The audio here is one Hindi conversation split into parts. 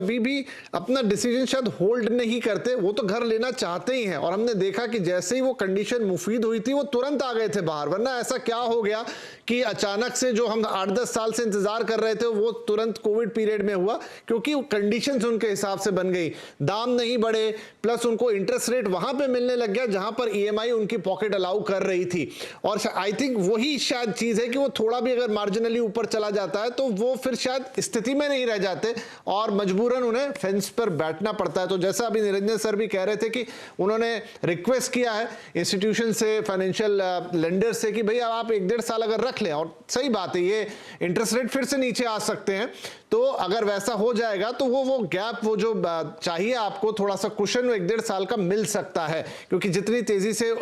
अभी भी अपना डिसीजन शायद होल्ड नहीं करते, वो तो घर लेना चाहते ही हैं। और हमने देखा कि जैसे ही वो कंडीशन मुफीद हुई थी वो तुरंत आ गए थे बाहर, वरना ऐसा क्या हो गया कि अचानक से जो हम 8-10 साल से इंतजार कर रहे थे वो तुरंत कोविड पीरियड में हुआ, क्योंकि कंडीशंस उनके हिसाब से बन गई, दाम नहीं बढ़े, प्लस उनको इंटरेस्ट रेट वहां पे मिलने लग गया जहां पर ईएमआई उनकी पॉकेट अलाउ कर रही थी। और आई थिंक वही शायद चीज है कि वो थोड़ा भी अगर मार्जिनली ऊपर चला जाता है तो वो फिर शायद स्थिति में नहीं रह जाते और मजबूरन उन्हें फेंस पर बैठना पड़ता है। तो जैसा अभी निरंजन सर भी कह रहे थे कि उन्होंने रिक्वेस्ट किया है इंस्टीट्यूशन से, फाइनेंशियल लेंडर से कि भैया आप 1-1.5 साल अगर रख लें, और सही बात है ये इंटरेस्ट रेट फिर से नीचे आ सकते हैं, तो अगर वैसा हो जाएगा तो वो गैप, वो जो चाहिए आपको थोड़ा सा कुशन 1-1.5 साल का मिल सकता है, क्योंकि जितनी तेजी से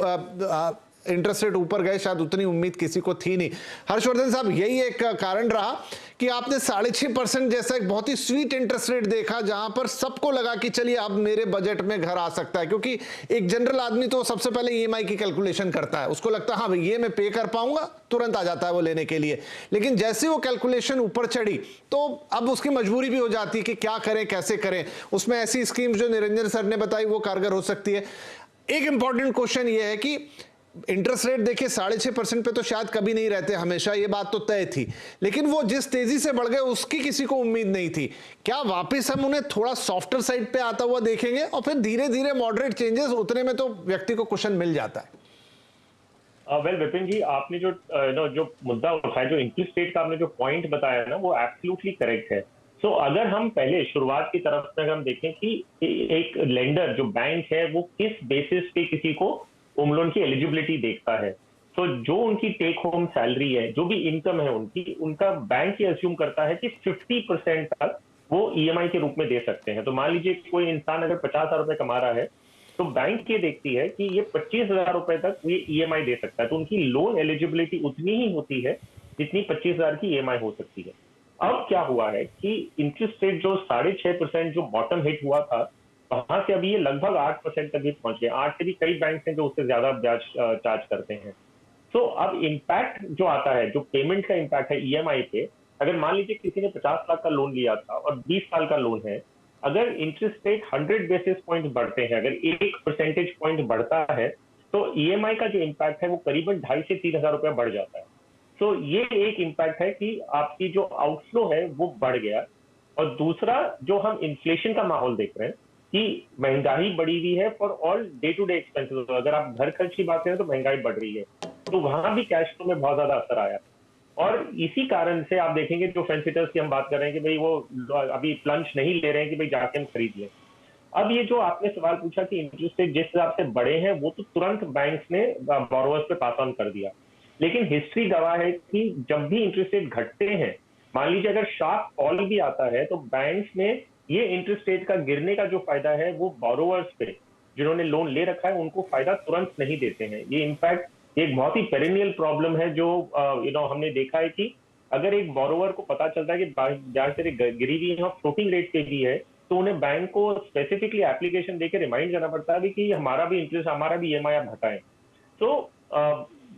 इंटरेस्ट रेट ऊपर गए शायद उतनी उम्मीद किसी को थी नहीं। हर्षवर्धन साहब, यही एक कारण रहा कि आपने 6.5% जैसा एक बहुत ही स्वीट इंटरेस्ट रेट देखा जहां पर सबको लगा कि चलिए अब मेरे बजट में घर आ सकता है, क्योंकि एक जनरल आदमी तो सबसे पहले ईएमआई की कैलकुलेशन करता है, उसको लगता है हाँ भाई ये मैं पे कर पाऊंगा, तुरंत आ जाता है वो लेने के लिए। लेकिन जैसे वो कैलकुलेशन ऊपर चढ़ी तो अब उसकी मजबूरी भी हो जाती है कि क्या करें, कैसे करें। उसमें ऐसी स्कीम्स जो निरंजन सर ने बताई वो कारगर हो सकती है। एक इंपॉर्टेंट क्वेश्चन ये है कि इंटरेस्ट रेट देखिए 6.5% पे तो शायद कभी नहीं रहते हमेशा, ये बात तो तय थी, लेकिन वो जिस तेजी से बढ़ गए उसकी किसी को उम्मीद नहीं थी। क्या वापस हम उन्हें थोड़ा सॉफ्टर साइड पे आता हुआ देखेंगे और फिर धीरे धीरे मॉडरेट चेंजेस, उतने में तो व्यक्ति को कुशन मिल जाता है? वेल विपिन जी, आपने जो मुद्दा उठाया, जो इंटरेस्ट रेट का आपने जो पॉइंट बताया ना, वो एब्सोल्युटली करेक्ट है। सो अगर हम पहले शुरुआत की तरफ से हम देखें कि एक लेंडर जो बैंक है वो किस बेसिस पे किसी को होम लोन की एलिजिबिलिटी देखता है, तो जो उनकी टेक होम सैलरी है, जो भी इनकम है उनकी, उनका बैंक ये अज्यूम करता है कि 50% तक वो ईएमआई के रूप में दे सकते हैं। तो मान लीजिए कोई इंसान अगर 50,000 रुपए कमा रहा है तो बैंक ये देखती है कि ये 25,000 रुपए तक ये ईएमआई दे सकता है, तो उनकी लोन एलिजिबिलिटी उतनी ही होती है जितनी 25,000 की ईएमआई हो सकती है। अब क्या हुआ है कि इंटरेस्ट रेट जो 6.5% जो बॉटम हिट हुआ था, वहां से अभी ये लगभग 8% तक भी पहुंच गए। 8 से भी कई बैंक हैं जो उससे ज्यादा ब्याज चार्ज करते हैं। तो अब इम्पैक्ट जो आता है, जो पेमेंट का इम्पैक्ट है ईएमआई पे, अगर मान लीजिए किसी ने 50 लाख का लोन लिया था और 20 साल का लोन है, अगर इंटरेस्ट रेट 100 बेसिस पॉइंट बढ़ते हैं, अगर 1 परसेंटेज पॉइंट बढ़ता है, तो ईएमआई का जो इम्पैक्ट है वो करीबन 2,500 से 3,000 रुपया बढ़ जाता है। तो ये एक इम्पैक्ट है कि आपकी जो आउटफ्लो है वो बढ़ गया। और दूसरा, जो हम इन्फ्लेशन का माहौल देख रहे हैं कि महंगाई बढ़ी हुई है for all day to day expenses, अगर आप घर खर्च की बात करें तो महंगाई बढ़ रही है, तो वहां भी कैश फ्लो में बहुत ज्यादा असर आया। और इसी कारण से आप देखेंगे जो फेंसिटर्स की हम बात कर रहे हैं कि भाई वो अभी प्लंज नहीं ले रहे हैं कि भाई जाके हम खरीद लें। अब ये जो आपने सवाल पूछा कि इंटरेस्ट रेट जिस हिसाब से बढ़े हैं, वो तो तुरंत बैंक्स ने बोरोवर्स पे पास ऑन कर दिया, लेकिन हिस्ट्री गवाह है कि जब भी इंटरेस्ट रेट घटते हैं, मान लीजिए अगर शार्प फॉल भी आता है, तो बैंक्स ने ये इंटरेस्ट रेट का गिरने का जो फायदा है वो बोरोवर्स पे, जिन्होंने लोन ले रखा है, उनको फायदा तुरंत नहीं देते हैं। ये इनफैक्ट एक बहुत ही पेरिनियल प्रॉब्लम है जो हमने देखा है कि अगर एक बोरोवर को पता चलता है कि ब्याज दरें गिरी हुई है और फ्लोटिंग रेट पे भी है, तो उन्हें बैंक को स्पेसिफिकली एप्लीकेशन देकर रिमाइंड करना पड़ता है कि हमारा भी इंटरेस्ट, हमारा भी ईएमआई आप घटाएं। तो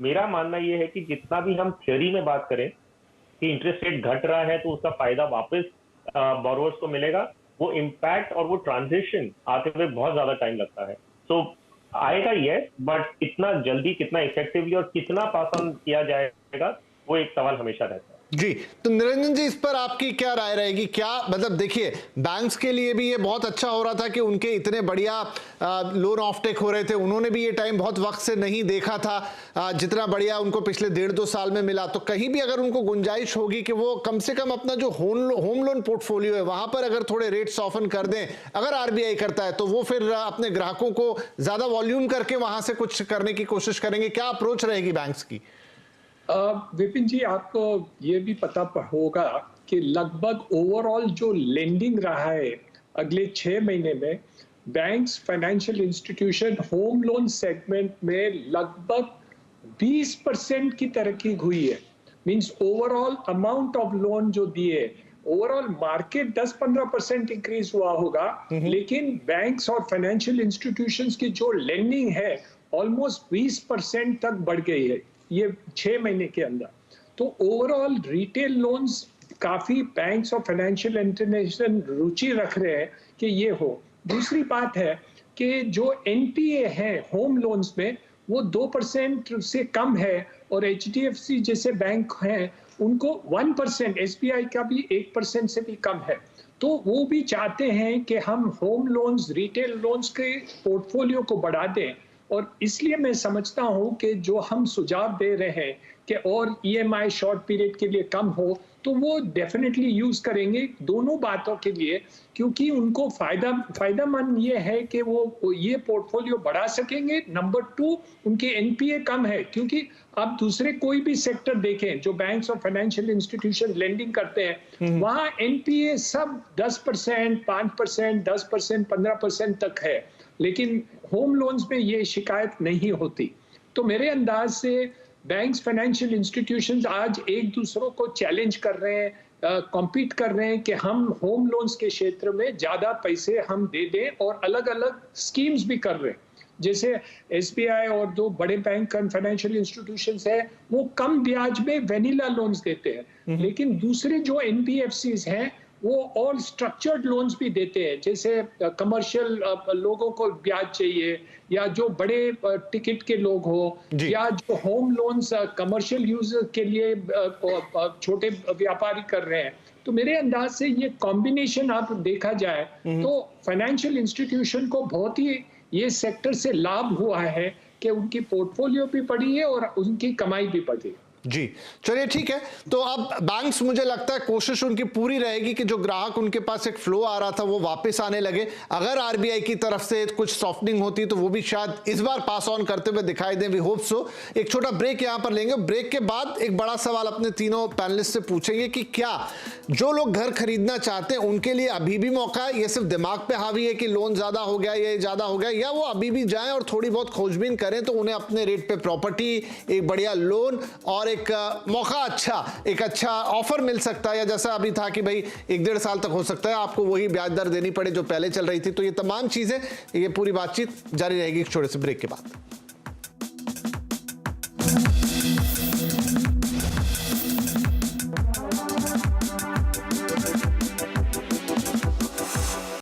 मेरा मानना यह है कि जितना भी हम थ्योरी में बात करें कि इंटरेस्ट रेट घट रहा है तो उसका फायदा वापस बोरोवर्स को मिलेगा, वो इम्पैक्ट और वो ट्रांजिशन आते हुए बहुत ज्यादा टाइम लगता है। तो आएगा यस, बट कितना जल्दी, कितना इफेक्टिवली और कितना पास ऑन किया जाएगा, वो एक सवाल हमेशा रहता है। जी, तो निरंजन जी, इस पर आपकी क्या राय रहेगी? क्या मतलब, देखिए बैंक्स के लिए भी ये बहुत अच्छा हो रहा था कि उनके इतने बढ़िया लोन ऑफटेक हो रहे थे, उन्होंने भी ये टाइम बहुत वक्त से नहीं देखा था जितना बढ़िया उनको पिछले 1.5-2 साल में मिला। तो कहीं भी अगर उनको गुंजाइश होगी कि वो कम से कम अपना जो होम लोन पोर्टफोलियो है वहां पर अगर थोड़े रेट सॉफन कर दें, अगर आरबीआई करता है तो वो फिर अपने ग्राहकों को ज्यादा वॉल्यूम करके वहां से कुछ करने की कोशिश करेंगे। क्या अप्रोच रहेगी बैंक्स की? विपिन जी, आपको ये भी पता होगा कि लगभग ओवरऑल जो लेंडिंग रहा है अगले 6 महीने में, banks, financial institution home loan segment में लगभग 20% की तरक्की हुई है। Means overall amount of loan जो दिए, ओवरऑल मार्केट 10-15% इंक्रीज हुआ होगा, लेकिन बैंक्स और फाइनेंशियल इंस्टीट्यूशंस की जो लेंडिंग है ऑलमोस्ट 20% तक बढ़ गई है ये 6 महीने के अंदर। तो ओवरऑल रिटेल लोन्स काफी बैंक्स और फाइनेंशियल इंस्टीट्यूशन रुचि रख रहे हैं कि ये हो। दूसरी बात है कि जो एनपीए है होम लोन्स में वो 2% से कम है और एचडीएफसी जैसे बैंक हैं उनको 1%, एसबीआई का भी 1% से भी कम है। तो वो भी चाहते हैं कि हम होम लोन्स, रिटेल लोन्स के पोर्टफोलियो को बढ़ा दें और इसलिए मैं समझता हूं कि जो हम सुझाव दे रहे हैं कि और ईएमआई शॉर्ट पीरियड के लिए कम हो तो वो डेफिनेटली यूज करेंगे दोनों बातों के लिए, क्योंकि उनको फायदामंद ये है कि वो ये पोर्टफोलियो बढ़ा सकेंगे। नंबर 2, उनके एनपीए कम है, क्योंकि आप दूसरे कोई भी सेक्टर देखें जो बैंक्स और फाइनेंशियल इंस्टीट्यूशन लेंडिंग करते हैं वहां एनपीए सब 10%, 5%, 10%, 15% तक है, लेकिन होम लोन्स में ये शिकायत नहीं होती। तो मेरे अंदाज से बैंक्स, फाइनेंशियल इंस्टीट्यूशंस आज एक दूसरों को चैलेंज कर रहे हैं, कॉम्पीट कर रहे हैं कि हम होम लोन्स के क्षेत्र में ज्यादा पैसे हम दे दें और अलग अलग स्कीम्स भी कर रहे हैं। जैसे एसबीआई और जो बड़े बैंक एंड फाइनेंशियल इंस्टीट्यूशंस है वो कम ब्याज में वेनिला लोन्स देते हैं, लेकिन दूसरे जो एनबीएफसीज हैं वो ऑल स्ट्रक्चर्ड लोन्स भी देते हैं। जैसे कमर्शियल लोगों को ब्याज चाहिए या जो बड़े टिकट के लोग हो या जो होम लोन्स कमर्शियल यूज के लिए छोटे व्यापारी कर रहे हैं। तो मेरे अंदाज से ये कॉम्बिनेशन आप देखा जाए तो फाइनेंशियल इंस्टीट्यूशन को बहुत ही ये सेक्टर से लाभ हुआ है कि उनकी पोर्टफोलियो भी बढ़ी है और उनकी कमाई भी बढ़ी है। जी चलिए ठीक है। तो अब बैंक्स, मुझे लगता है कोशिश उनकी पूरी रहेगी कि जो ग्राहक उनके पास एक फ्लो आ रहा था वो वापस आने लगे। अगर आरबीआई की तरफ से कुछ सॉफ्टनिंग होती तो वो भी शायद इस बार पास ऑन करते हुए दिखाई दें। We hope so. एक छोटा ब्रेक यहां पर लेंगे। ब्रेक के बाद एक बड़ा सवाल अपने तीनों पैनलिस्ट से पूछेंगे कि क्या जो लोग घर खरीदना चाहते हैं उनके लिए अभी भी मौका है, ये सिर्फ दिमाग पे हावी है कि लोन ज्यादा हो गया, ये ज्यादा हो गया, या वो अभी भी जाएं और थोड़ी बहुत खोजबीन करें तो उन्हें अपने रेट पे प्रॉपर्टी, एक बढ़िया लोन और एक मौका, एक अच्छा ऑफर मिल सकता है, या जैसा अभी था कि भाई 1-1.5 साल तक हो सकता है आपको वही ब्याज दर देनी पड़े जो पहले चल रही थी। तो ये तमाम चीजें, ये पूरी बातचीत जारी रहेगी एक छोटे से ब्रेक के बाद।